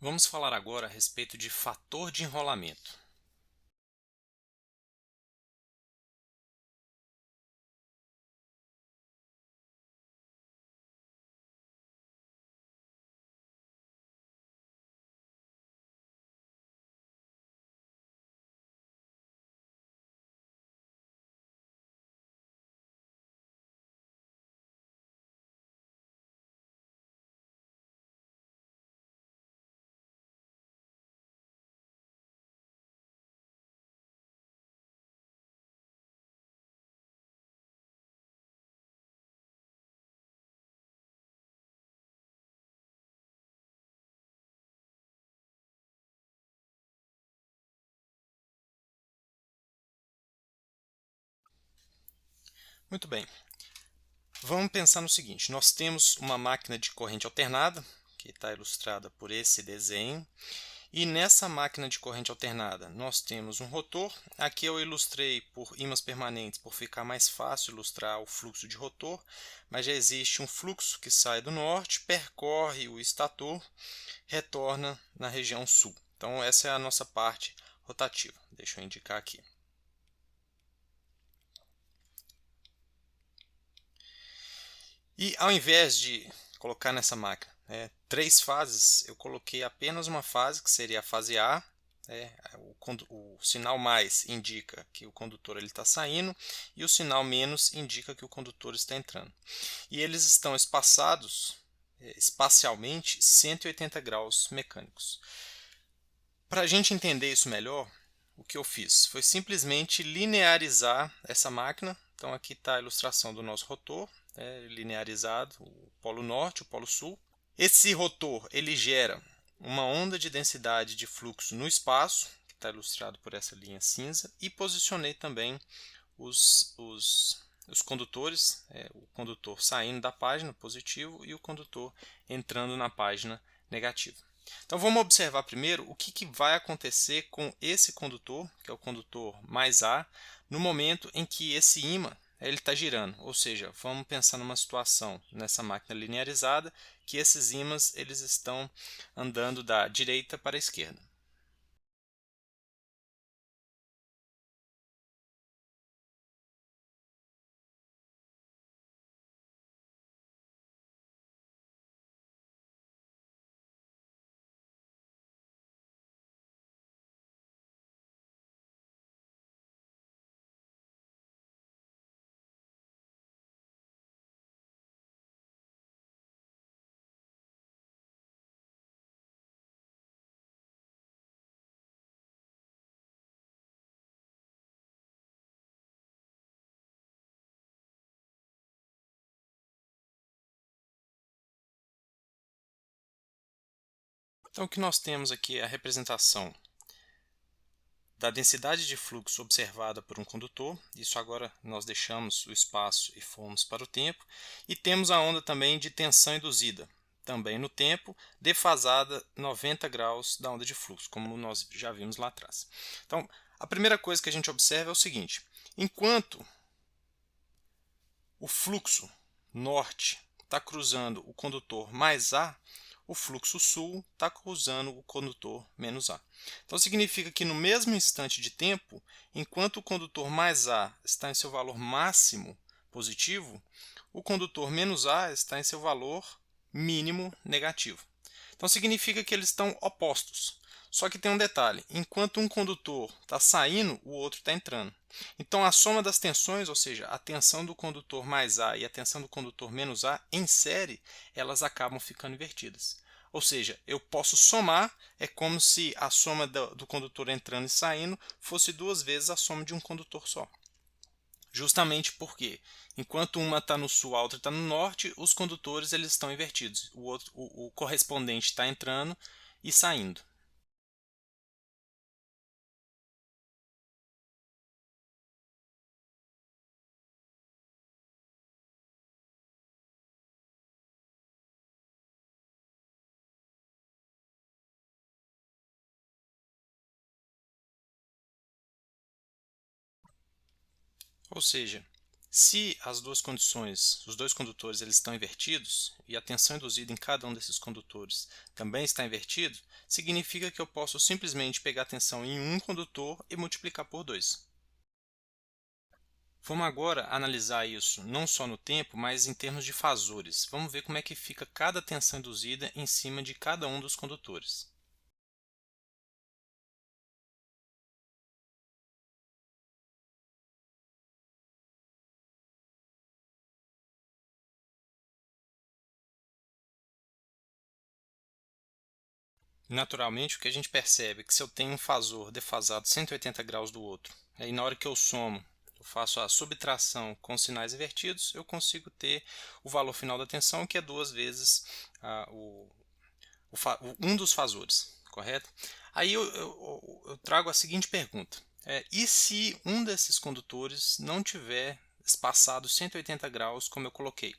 Vamos falar agora a respeito de fator de enrolamento. Muito bem, vamos pensar no seguinte: nós temos uma máquina de corrente alternada, que está ilustrada por esse desenho, e nessa máquina de corrente alternada nós temos um rotor. Aqui eu ilustrei por ímãs permanentes, por ficar mais fácil ilustrar o fluxo de rotor, mas já existe um fluxo que sai do norte, percorre o estator, retorna na região sul. Então essa é a nossa parte rotativa. Deixa eu indicar aqui. E ao invés de colocar nessa máquina três fases, eu coloquei apenas uma fase, que seria a fase A. O sinal mais indica que o condutor está saindo e o sinal menos indica que o condutor está entrando. E eles estão espaçados espacialmente 180 graus mecânicos. Para a gente entender isso melhor, o que eu fiz foi simplesmente linearizar essa máquina. Então aqui está a ilustração do nosso rotor, linearizado, o polo norte, o polo sul. Esse rotor ele gera uma onda de densidade de fluxo no espaço, que está ilustrado por essa linha cinza, e posicionei também os condutores, o condutor saindo da página positivo e o condutor entrando na página negativa. Então vamos observar primeiro o que vai acontecer com esse condutor, que é o condutor mais A, no momento em que esse ímã ele está girando. Ou seja, vamos pensar numa situação nessa máquina linearizada que esses ímãs eles estão andando da direita para a esquerda. Então o que nós temos aqui é a representação da densidade de fluxo observada por um condutor. Isso agora nós deixamos o espaço e fomos para o tempo. E temos a onda também de tensão induzida, também no tempo, defasada 90 graus da onda de fluxo, como nós já vimos lá atrás. Então, a primeira coisa que a gente observa é o seguinte: enquanto o fluxo norte está cruzando o condutor mais A, o fluxo sul está cruzando o condutor menos A. Então significa que no mesmo instante de tempo, enquanto o condutor mais A está em seu valor máximo positivo, o condutor menos A está em seu valor mínimo negativo. Então significa que eles estão opostos. Só que tem um detalhe: enquanto um condutor está saindo, o outro está entrando. Então a soma das tensões, ou seja, a tensão do condutor mais A e a tensão do condutor menos A, em série, elas acabam ficando invertidas. Ou seja, eu posso somar, é como se a soma do condutor entrando e saindo fosse duas vezes a soma de um condutor só. Justamente porque, enquanto uma está no sul, a outra está no norte, os condutores eles estão invertidos. O correspondente está entrando e saindo. Ou seja, Se as duas condições, os dois condutores eles estão invertidos e a tensão induzida em cada um desses condutores também está invertido, significa que eu posso simplesmente pegar a tensão em um condutor e multiplicar por 2. Vamos agora analisar isso não só no tempo, mas em termos de fasores. Vamos ver como é que fica cada tensão induzida em cima de cada um dos condutores. Naturalmente, o que a gente percebe é que se eu tenho um fasor defasado 180 graus do outro, aí na hora que eu somo, eu faço a subtração com sinais invertidos, eu consigo ter o valor final da tensão, que é duas vezes um dos fasores, correto? Aí eu trago a seguinte pergunta: e se um desses condutores não tiver espaçado 180 graus, como eu coloquei?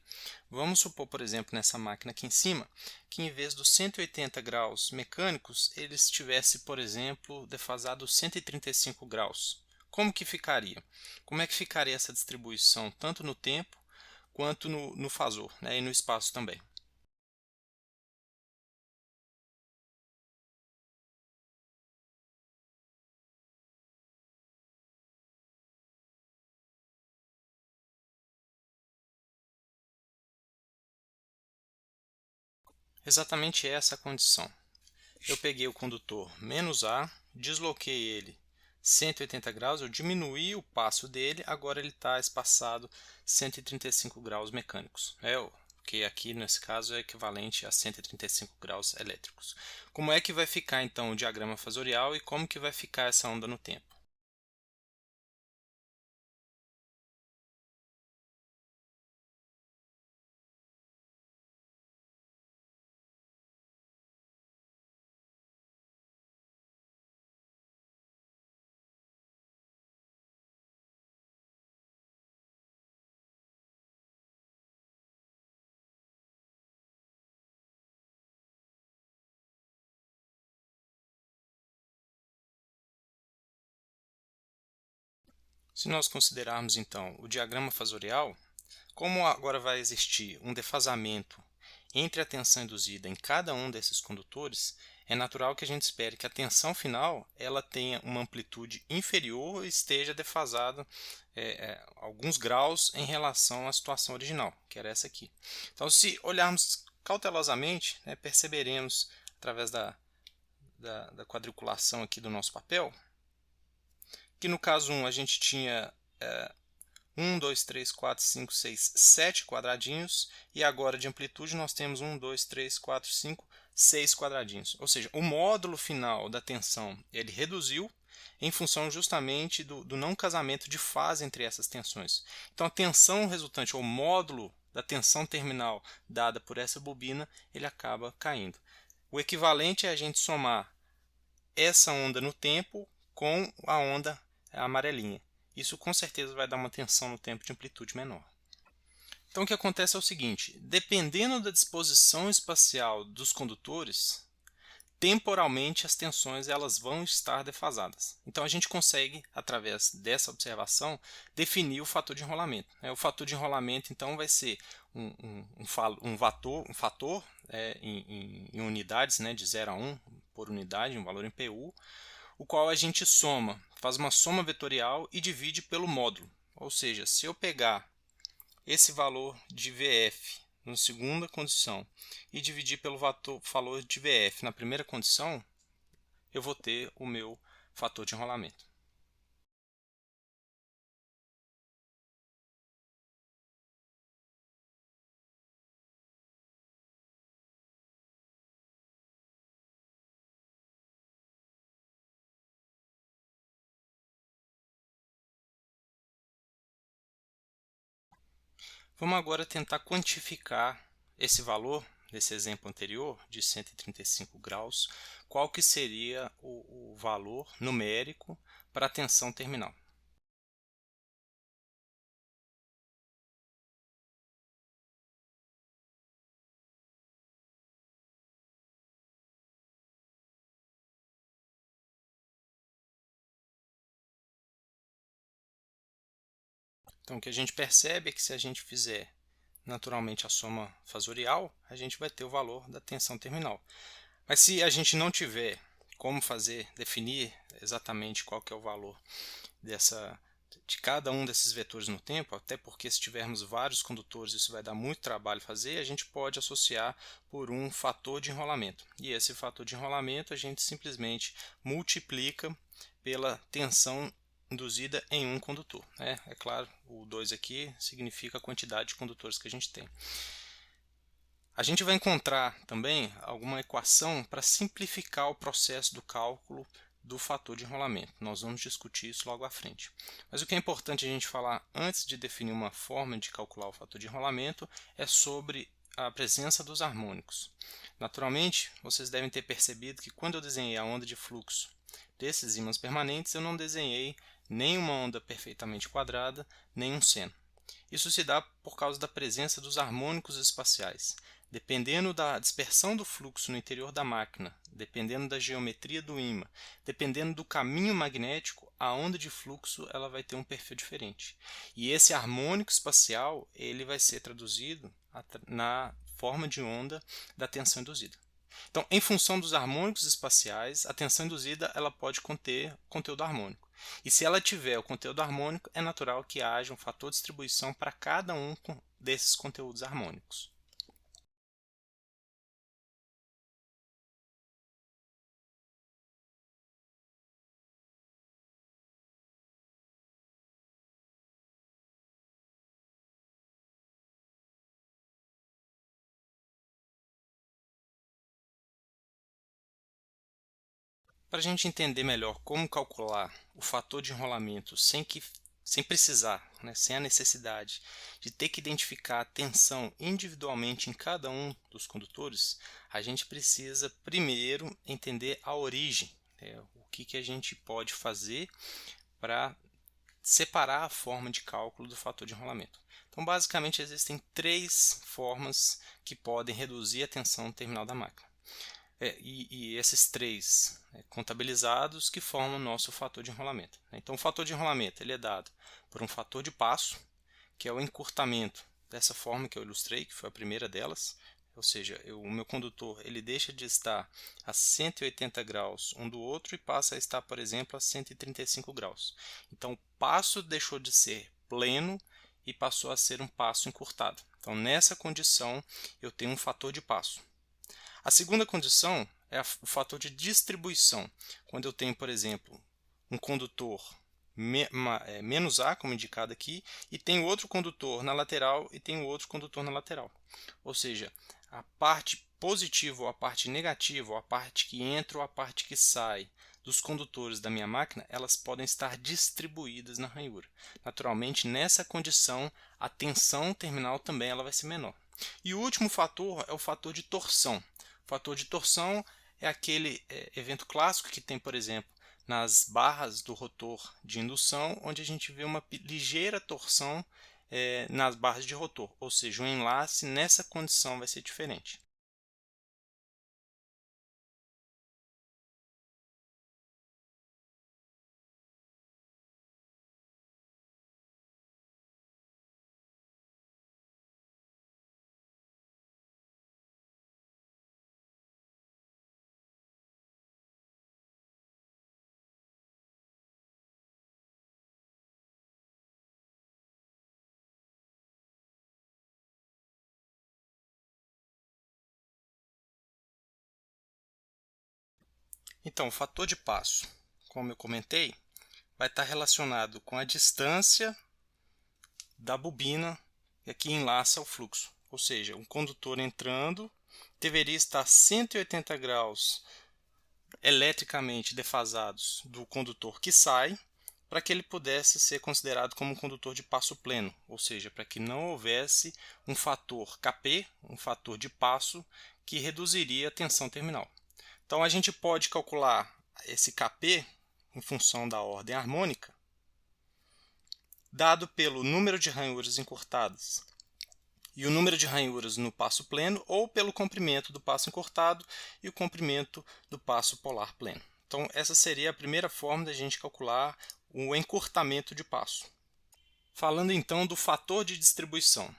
Vamos supor, por exemplo, nessa máquina aqui em cima, que em vez dos 180 graus mecânicos, ele estivesse, por exemplo, defasado 135 graus. Como que ficaria? Como é que ficaria essa distribuição, tanto no tempo quanto no fasor, né, e no espaço também? Exatamente essa a condição. Eu peguei o condutor menos A, desloquei ele 180 graus, eu diminuí o passo dele, agora ele está espaçado 135 graus mecânicos. Que aqui nesse caso é equivalente a 135 graus elétricos. Como é que vai ficar então o diagrama fasorial e como que vai ficar essa onda no tempo? Se nós considerarmos então o diagrama fasorial, como agora vai existir um defasamento entre a tensão induzida em cada um desses condutores, é natural que a gente espere que a tensão final ela tenha uma amplitude inferior e esteja defasada alguns graus em relação à situação original, que era essa aqui. Então, se olharmos cautelosamente, né, perceberemos através da quadriculação aqui do nosso papel, que no caso 1 a gente tinha 1, 2, 3, 4, 5, 6, 7 quadradinhos, e agora de amplitude nós temos 1, 2, 3, 4, 5, 6 quadradinhos. Ou seja, o módulo final da tensão ele reduziu em função justamente do não casamento de fase entre essas tensões. Então a tensão resultante, ou módulo da tensão terminal dada por essa bobina, ele acaba caindo. O equivalente é a gente somar essa onda no tempo com a onda amarelinha. Isso com certeza vai dar uma tensão no tempo de amplitude menor. Então o que acontece é o seguinte: dependendo da disposição espacial dos condutores, temporalmente as tensões elas vão estar defasadas. Então a gente consegue, através dessa observação, definir o fator de enrolamento. O fator de enrolamento então vai ser um fator em unidades, né, de 0 a 1 por unidade, um valor em PU, o qual a gente soma, faz uma soma vetorial e divide pelo módulo. Ou seja, se eu pegar esse valor de VF na segunda condição e dividir pelo valor de VF na primeira condição, eu vou ter o meu fator de enrolamento. Vamos agora tentar quantificar esse valor, nesse exemplo anterior, de 135 graus, qual que seria o valor numérico para a tensão terminal. Então, o que a gente percebe é que se a gente fizer naturalmente a soma fasorial, a gente vai ter o valor da tensão terminal. Mas se a gente não tiver como definir exatamente qual que é o valor de cada um desses vetores no tempo, até porque se tivermos vários condutores isso vai dar muito trabalho fazer, a gente pode associar por um fator de enrolamento. E esse fator de enrolamento a gente simplesmente multiplica pela tensão induzida em um condutor. É claro, o 2 aqui significa a quantidade de condutores que a gente tem. A gente vai encontrar também alguma equação para simplificar o processo do cálculo do fator de enrolamento. Nós vamos discutir isso logo à frente. Mas o que é importante a gente falar antes de definir uma forma de calcular o fator de enrolamento é sobre a presença dos harmônicos. Naturalmente, vocês devem ter percebido que quando eu desenhei a onda de fluxo desses ímãs permanentes, eu não desenhei nem uma onda perfeitamente quadrada, nem um seno. Isso se dá por causa da presença dos harmônicos espaciais. Dependendo da dispersão do fluxo no interior da máquina, dependendo da geometria do ímã, dependendo do caminho magnético, a onda de fluxo ela vai ter um perfil diferente. E esse harmônico espacial ele vai ser traduzido na forma de onda da tensão induzida. Então, em função dos harmônicos espaciais, a tensão induzida ela pode conter conteúdo harmônico. E se ela tiver o conteúdo harmônico, é natural que haja um fator de distribuição para cada um desses conteúdos harmônicos. Para a gente entender melhor como calcular o fator de enrolamento sem precisar, sem a necessidade de ter que identificar a tensão individualmente em cada um dos condutores, a gente precisa primeiro entender a origem, o que a gente pode fazer para separar a forma de cálculo do fator de enrolamento. Então, basicamente, existem três formas que podem reduzir a tensão terminal da máquina. E esses três contabilizados que formam o nosso fator de enrolamento. Então, o fator de enrolamento ele é dado por um fator de passo, que é o encurtamento dessa forma que eu ilustrei, que foi a primeira delas. Ou seja, o meu condutor ele deixa de estar a 180 graus um do outro e passa a estar, por exemplo, a 135 graus. Então, o passo deixou de ser pleno e passou a ser um passo encurtado. Então, nessa condição, eu tenho um fator de passo. A segunda condição é o fator de distribuição. Quando eu tenho, por exemplo, um condutor menos A, como indicado aqui, e tem outro condutor na lateral e tem outro condutor na lateral. Ou seja, a parte positiva ou a parte negativa, ou a parte que entra ou a parte que sai dos condutores da minha máquina, elas podem estar distribuídas na ranhura. Naturalmente, nessa condição, a tensão terminal também ela vai ser menor. E o último fator é o fator de torção. O fator de torção é aquele evento clássico que tem, por exemplo, nas barras do rotor de indução, onde a gente vê uma ligeira torção nas barras de rotor, ou seja, o enlace nessa condição vai ser diferente. Então, o fator de passo, como eu comentei, vai estar relacionado com a distância da bobina que enlaça o fluxo. Ou seja, um condutor entrando deveria estar 180 graus eletricamente defasados do condutor que sai, para que ele pudesse ser considerado como um condutor de passo pleno, ou seja, para que não houvesse um fator Kp, um fator de passo, que reduziria a tensão terminal. Então a gente pode calcular esse Kp em função da ordem harmônica, dado pelo número de ranhuras encurtadas e o número de ranhuras no passo pleno, ou pelo comprimento do passo encurtado e o comprimento do passo polar pleno. Então essa seria a primeira forma da gente calcular o encurtamento de passo. Falando então do fator de distribuição.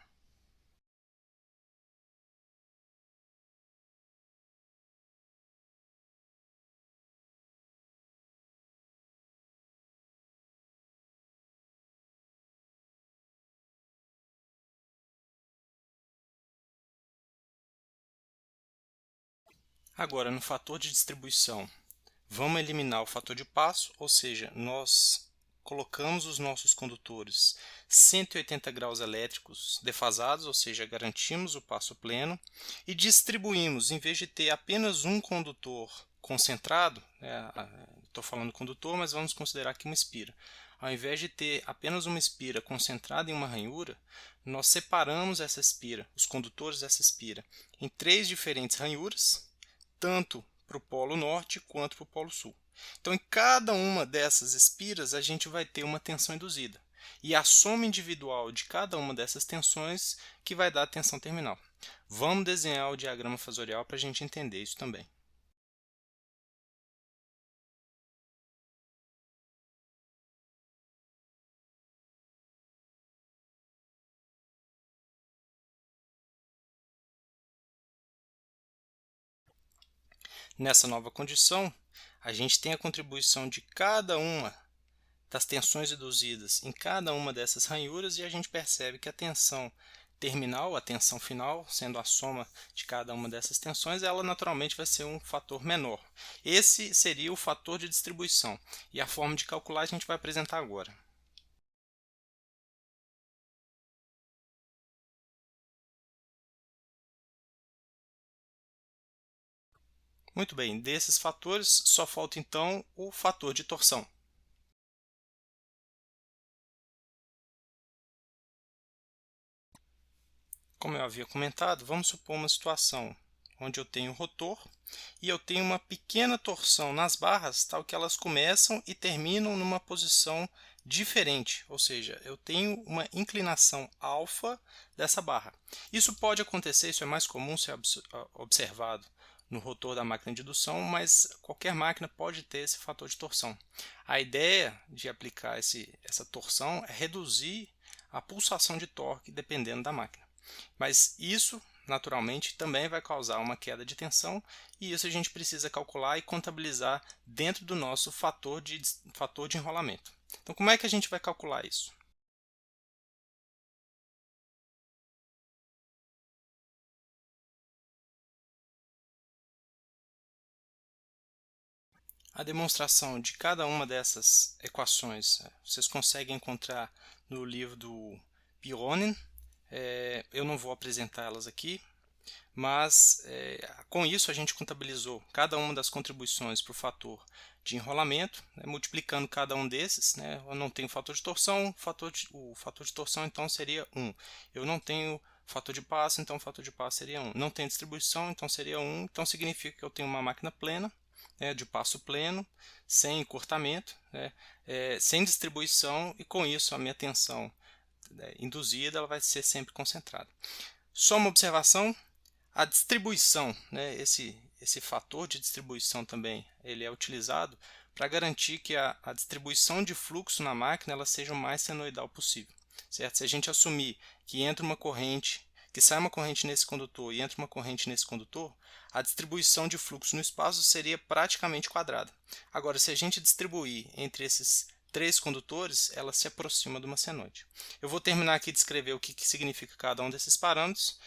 Agora, no fator de distribuição, vamos eliminar o fator de passo, ou seja, nós colocamos os nossos condutores 180 graus elétricos defasados, ou seja, garantimos o passo pleno, e distribuímos, em vez de ter apenas um condutor concentrado, estou falando condutor, mas vamos considerar aqui uma espira. Ao invés de ter apenas uma espira concentrada em uma ranhura, nós separamos essa espira, os condutores dessa espira, em 3 diferentes ranhuras, tanto para o polo norte quanto para o polo sul. Então, em cada uma dessas espiras, a gente vai ter uma tensão induzida. E a soma individual de cada uma dessas tensões que vai dar a tensão terminal. Vamos desenhar o diagrama fasorial para a gente entender isso também. Nessa nova condição, a gente tem a contribuição de cada uma das tensões induzidas em cada uma dessas ranhuras e a gente percebe que a tensão terminal, a tensão final, sendo a soma de cada uma dessas tensões, ela naturalmente vai ser um fator menor. Esse seria o fator de distribuição e a forma de calcular a gente vai apresentar agora. Muito bem, desses fatores só falta então o fator de torção. Como eu havia comentado, vamos supor uma situação onde eu tenho um rotor e eu tenho uma pequena torção nas barras, tal que elas começam e terminam numa posição diferente, ou seja, eu tenho uma inclinação alfa dessa barra. Isso pode acontecer, isso é mais comum ser observado no rotor da máquina de indução, mas qualquer máquina pode ter esse fator de torção. A ideia de aplicar essa torção é reduzir a pulsação de torque dependendo da máquina. Mas isso, naturalmente, também vai causar uma queda de tensão e isso a gente precisa calcular e contabilizar dentro do nosso fator de enrolamento. Então, como é que a gente vai calcular isso? A demonstração de cada uma dessas equações vocês conseguem encontrar no livro do Pironin. Eu não vou apresentá-las aqui, mas com isso a gente contabilizou cada uma das contribuições para o fator de enrolamento, multiplicando cada um desses. Eu não tenho fator de torção, o fator de torção então seria 1. Eu não tenho fator de passo, então o fator de passo seria 1. Não tenho distribuição, então seria 1. Então significa que eu tenho uma máquina plena, de passo pleno, sem encurtamento, sem distribuição, e com isso a minha tensão induzida ela vai ser sempre concentrada. Só uma observação: a distribuição, esse fator de distribuição também, ele é utilizado para garantir que a distribuição de fluxo na máquina ela seja o mais senoidal possível. Certo? Se a gente assumir que entra uma corrente, que sai uma corrente nesse condutor e entra uma corrente nesse condutor, a distribuição de fluxo no espaço seria praticamente quadrada. Agora, se a gente distribuir entre esses 3 condutores, ela se aproxima de uma senoide. Eu vou terminar aqui de escrever o que significa cada um desses parâmetros.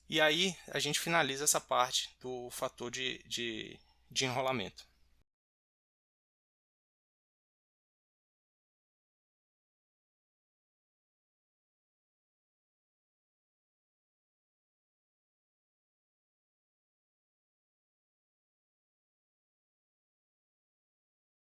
E aí a gente finaliza essa parte do fator de enrolamento.